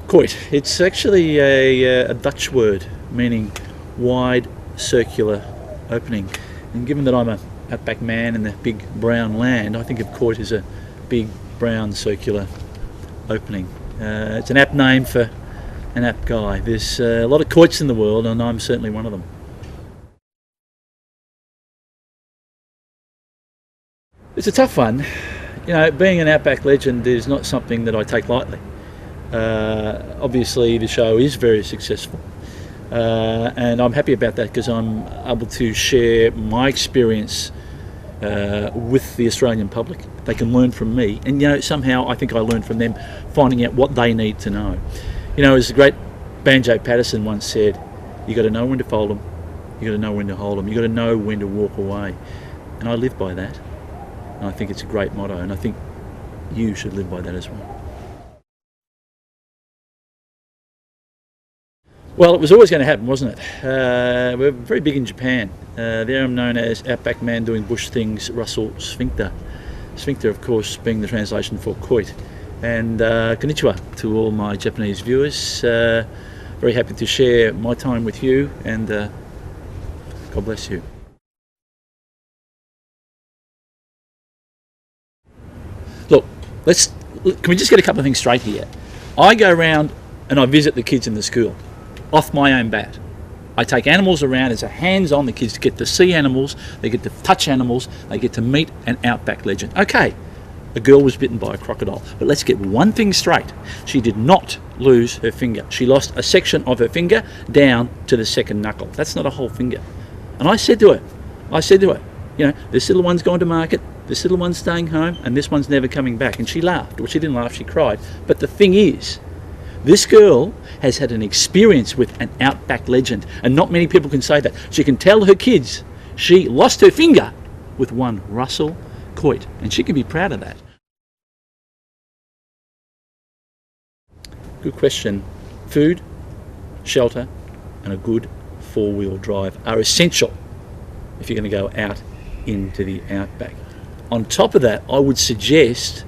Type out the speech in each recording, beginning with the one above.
Coight. It's actually a Dutch word meaning wide circular opening. And given that I'm a outback man in the big brown land, I think of Coight as a big brown circular opening. It's an apt name for an apt guy. There's a lot of Coits in the world, and I'm certainly one of them. It's a tough one. You know, being an outback legend is not something that I take lightly. Obviously the show is very successful, and I'm happy about that because I'm able to share my experience with the Australian public. They can learn from me, and you know, somehow I think I learn from them, finding out what they need to know. You know, as the great Banjo Patterson once said, you got to know when to fold them, you got to know when to hold them, you got to know when to walk away. And I live by that, and I think it's a great motto, and I think you should live by that as well. Well, it was always going to happen, wasn't it? We're very big in Japan. There I'm known as Outback Man Doing Bush Things, Russell Sphincter. Sphincter, of course, being the translation for Coight. And konnichiwa to all my Japanese viewers. Very happy to share my time with you, and God bless you. Look, can we just get a couple of things straight here? I go around and I visit the kids in the school, off my own bat. I take animals around as a hands-on. The kids get to see animals, they get to touch animals, they get to meet an outback legend. Okay, a girl was bitten by a crocodile, but let's get one thing straight. She did not lose her finger. She lost a section of her finger down to the second knuckle. That's not a whole finger. And I said to her, you know, this little one's gone to market, this little one's staying home, and this one's never coming back. And she laughed. Well, she didn't laugh, she cried. But the thing is, this girl has had an experience with an outback legend, and not many people can say that. She can tell her kids she lost her finger with one Russell Coight, and she can be proud of that. Good question. Food, shelter, and a good four-wheel drive are essential if you're going to go out into the outback. On top of that, I would suggest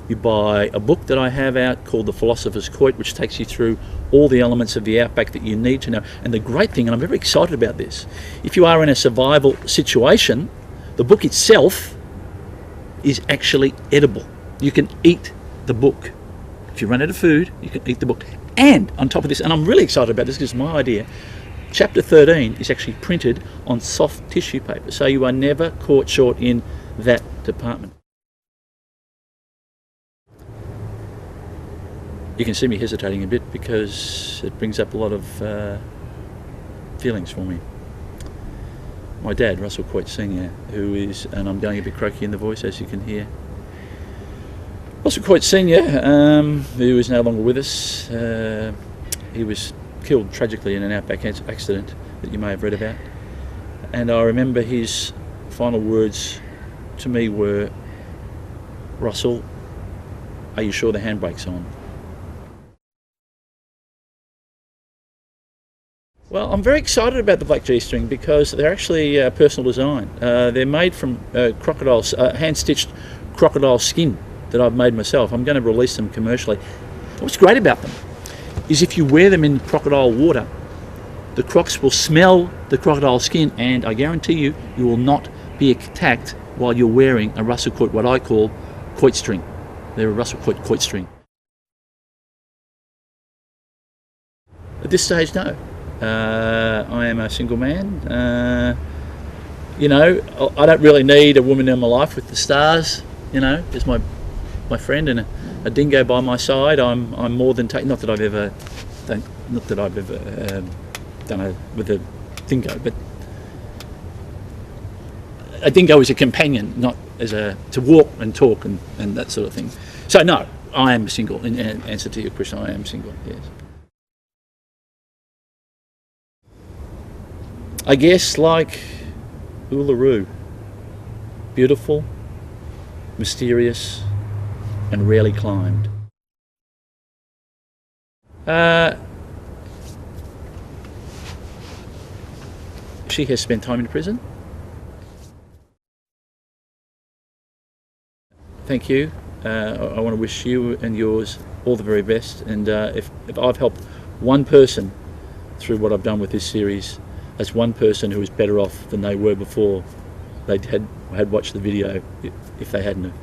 you buy a book that I have out called The Philosopher's Coight, which takes you through all the elements of the outback that you need to know. And the great thing, and I'm very excited about this, if you are in a survival situation, the book itself is actually edible. You can eat the book. If you run out of food, you can eat the book. And on top of this, and I'm really excited about this because it's my idea, chapter 13 is actually printed on soft tissue paper, so you are never caught short in that department. You can see me hesitating a bit because it brings up a lot of feelings for me. My dad, Russell Coight Sr., who is, and I'm going a bit croaky in the voice as you can hear, Russell Coight Sr., who is no longer with us, he was killed tragically in an outback accident that you may have read about. And I remember his final words to me were, "Russell, are you sure the handbrake's on?" Well, I'm very excited about the black G-string because they're actually personal design. They're made from hand-stitched crocodile skin that I've made myself. I'm going to release them commercially. What's great about them is if you wear them in crocodile water, the crocs will smell the crocodile skin, and I guarantee you, you will not be attacked while you're wearing a Russell Coight, what I call Coight string. They're a Russell Coight string. At this stage, no. I am a single man. You know, I don't really need a woman in my life with the stars. You know, there's my friend and a dingo by my side. I'm more than not that I've ever done it with a dingo, but a dingo is a companion, not as to walk and talk and that sort of thing. So no, I am single. In answer to your question, I am single. Yes. I guess like Uluru, beautiful, mysterious, and rarely climbed. She has spent time in prison. Thank you. I want to wish you and yours all the very best. And if I've helped one person through what I've done with this series, that's one person who is better off than they were before they had watched the video, if they hadn't have.